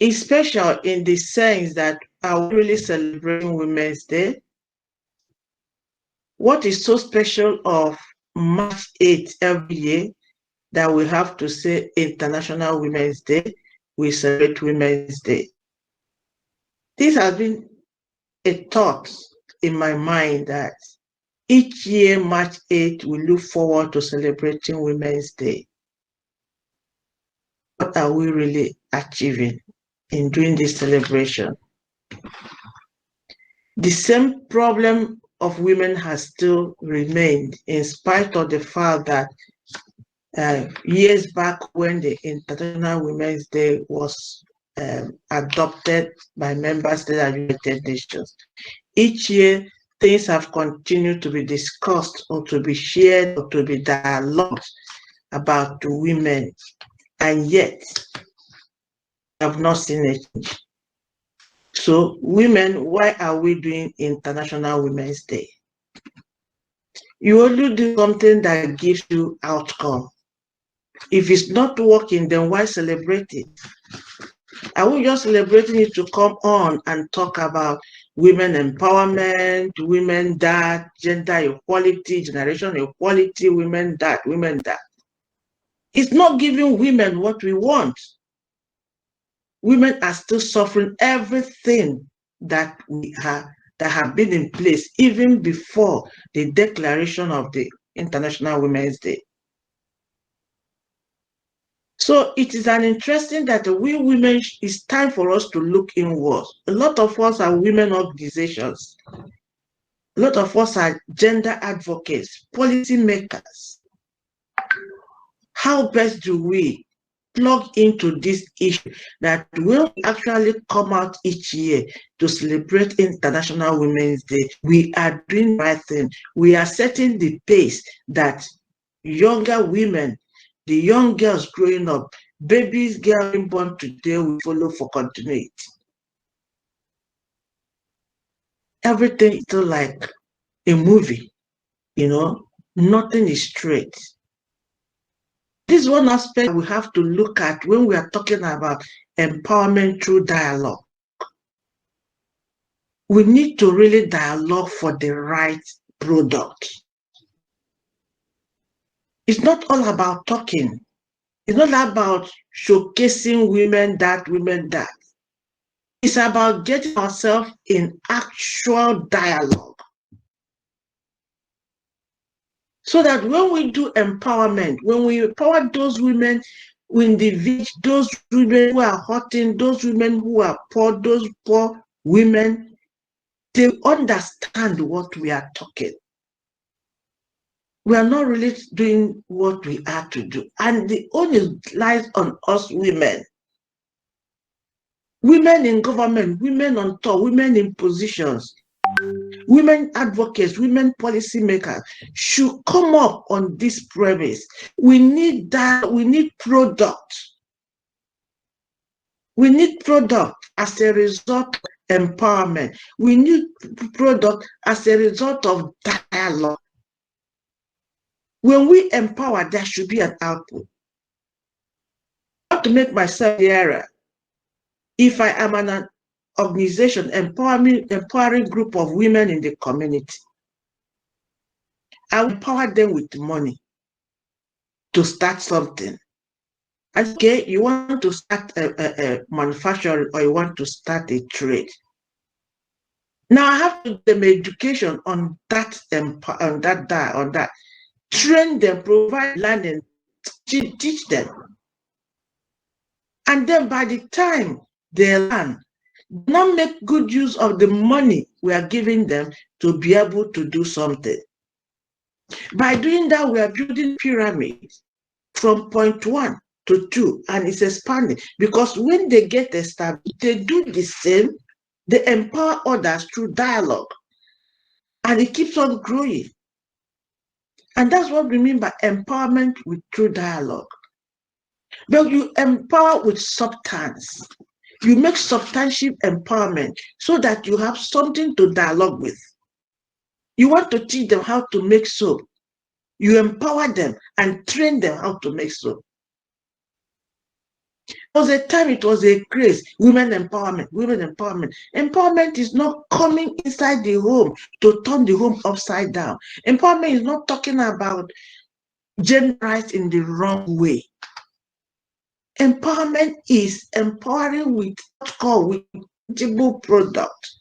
It's special in the sense that are we really celebrating Women's Day? What is so special of March 8th every year that we have to say International Women's Day? We celebrate Women's Day. This has been a thought in my mind that each year, March 8th, we look forward to celebrating Women's Day. What are we really achieving in doing this celebration? The same problem of women has still remained in spite of the fact that years back when the International Women's Day was adopted by member states of the United Nations. Each year, things have continued to be discussed or to be shared or to be dialogued about the women, and yet have not seen a change. So women, why are we doing International Women's Day? You only do something that gives you outcome. If it's not working, then why celebrate it? Are we just celebrating it to come on and talk about women empowerment, women that, gender equality, generation equality, women that, women that? It's not giving women what we want. Women are still suffering everything that have been in place even before the declaration of the International Women's Day. So it is an interesting that we women, it's time for us to look inwards. A lot of us are women organizations. A lot of us are gender advocates, policy makers. How best do we plug into this issue that will actually come out each year to celebrate International Women's Day? We are doing the right thing. We are setting the pace that younger women, the young girls growing up, babies getting born today will follow for continuity. Everything is still like a movie, nothing is straight. This is one aspect we have to look at when we are talking about empowerment through dialogue. We need to really dialogue for the right product. It's not all about talking. It's not about showcasing women that, women that. It's about getting ourselves in actual dialogue. So that when we do empowerment, when we empower those women in the village, those women who are hurting, those women who are poor, those poor women, they understand what we are talking. We are not really doing what we are to do. And the only lies on us women. Women in government, women on top, women in positions, women advocates, women policymakers should come up on this premise. We need that, we need product. We need product as a result of empowerment. We need product as a result of dialogue. When we empower, there should be an output. I want to make myself clearer. If I am an organization empowering group of women in the community, I will empower them with money to start something. Okay, you want to start a manufacturing or you want to start a trade. Now I have to give them education on that, train them, provide learning, teach them. And then by the time they learn, now make good use of the money we are giving them to be able to do something. By doing that, we are building pyramids from point 1 to 2, and it's expanding. Because when they get established, they do the same, they empower others through dialogue, and it keeps on growing. And that's what we mean by empowerment through dialogue. But you empower with substance. You make substantial empowerment so that you have something to dialogue with. You want to teach them how to make soap. You empower them and train them how to make soap. was a time, it was a craze. Women empowerment, women empowerment. Empowerment is not coming inside the home to turn the home upside down. Empowerment is not talking about gender rights in the wrong way. Empowerment is empowering with tangible product,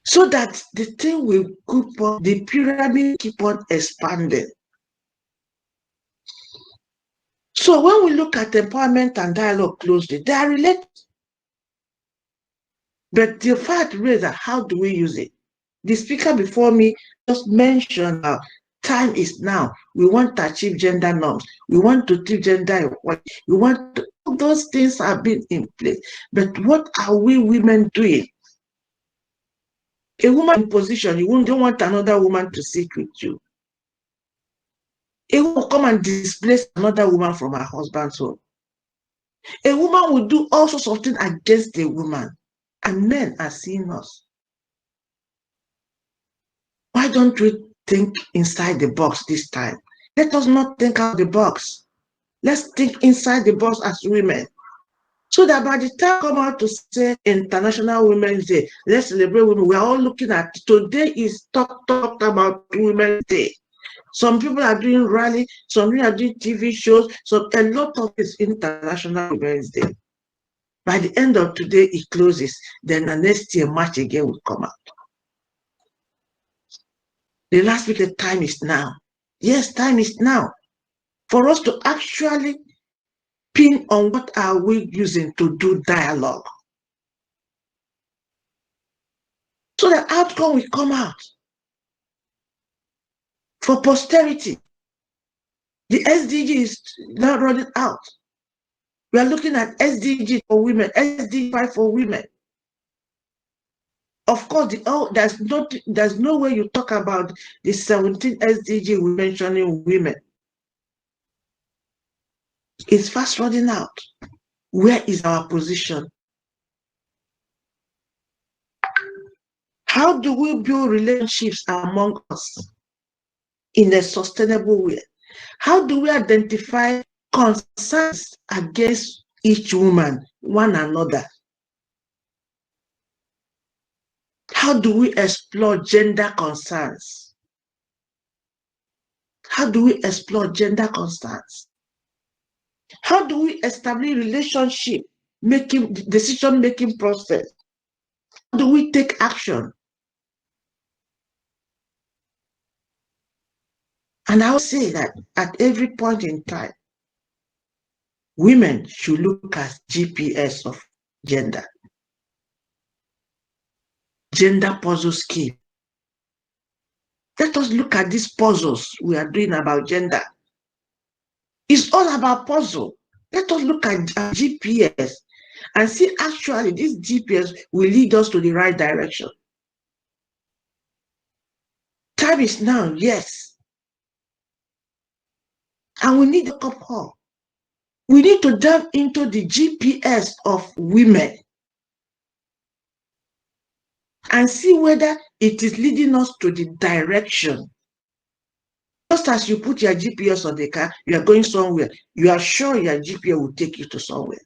so that the thing will keep on, the pyramid keep on expanding. So when we look at empowerment and dialogue closely, they are related. But the fact is that how do we use it? The speaker before me just mentioned time is now. We want to achieve gender norms. We want to achieve gender equality. We want to, all those things have been in place. But what are we women doing? A woman in position, you don't want another woman to sit with you. A woman will come and displace another woman from her husband's home. A woman will do all sorts of things against a woman, and men are seeing us. Why don't we think inside the box this time? Let us not think out the box. Let's think inside the box as women. So that by the time we come out to say International Women's Day, let's celebrate women, we're all looking at today is talked about Women's Day. Some people are doing rally, some people are doing TV shows, so a lot of it's International Women's Day. By the end of today, it closes. Then the next year, March again will come out. The last week, the time is now. Yes, time is now for us to actually pin on what are we using to do dialogue. So the outcome will come out for posterity. The SDG is now running out. We are looking at SDG for women, SDG 5 for women. Of course, there's no way you talk about the 17 SDG we mentioning women. It's fast running out. Where is our position? How do we build relationships among us in a sustainable way? How do we identify concerns against each woman, one another? How do we explore gender concerns? How do we explore gender concerns? How do we establish relationship making, decision-making process? How do we take action? And I will say that at every point in time, women should look at GPS of gender. Gender puzzle scheme. Let us look at these puzzles we are doing about gender. It's all about puzzle. Let us look at GPS and see actually this GPS will lead us to the right direction. Time is now, yes. And we need to wake up. We need to delve into the GPS of women and see whether it is leading us to the direction. Just as you put your GPS on the car, you are going somewhere, you are sure your GPS will take you to somewhere.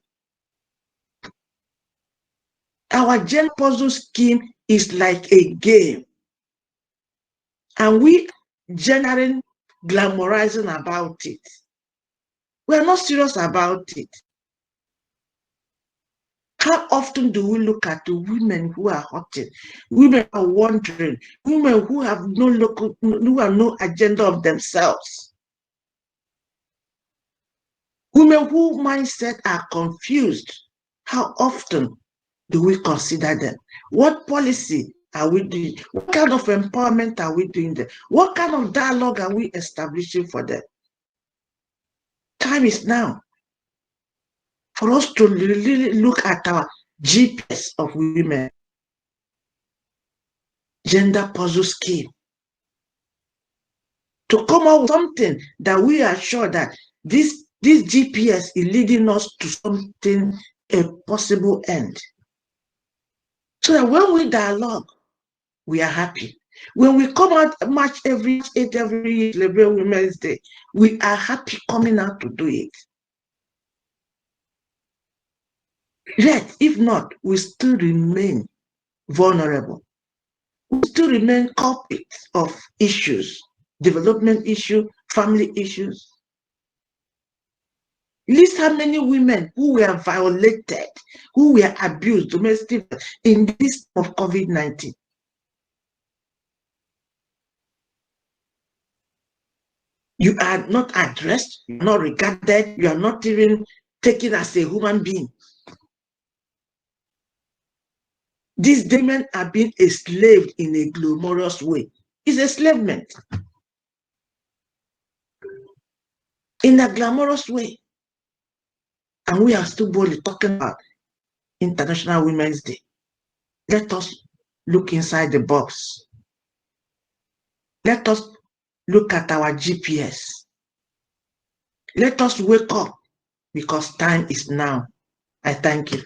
Our gender puzzle scheme is like a game, and we generally glamorizing about it. We are not serious about it. How often do we look at the women who are hurting, women who are wandering, women who have no agenda of themselves, women whose mindset are confused? How often do we consider them? What policy are we doing? What kind of empowerment are we doing there? What kind of dialogue are we establishing for them? Time is now for us to really look at our GPS of women, gender puzzle scheme, to come up with something that we are sure that this GPS is leading us to something, a possible end. So that when we dialogue, we are happy. When we come out March every year, celebrate Women's Day, we are happy coming out to do it. Yet, if not, we still remain vulnerable. We still remain culprits of issues, development issues, family issues. List how many women who were violated, who were abused, domestic, in this of COVID-19. You are not addressed, you are not regarded, you are not even taken as a human being. These women are being enslaved in a glamorous way. It's enslavement. In a glamorous way. And we are still boldly talking about International Women's Day. Let us look inside the box. Let us look at our GPS. Let us wake up because time is now. I thank you.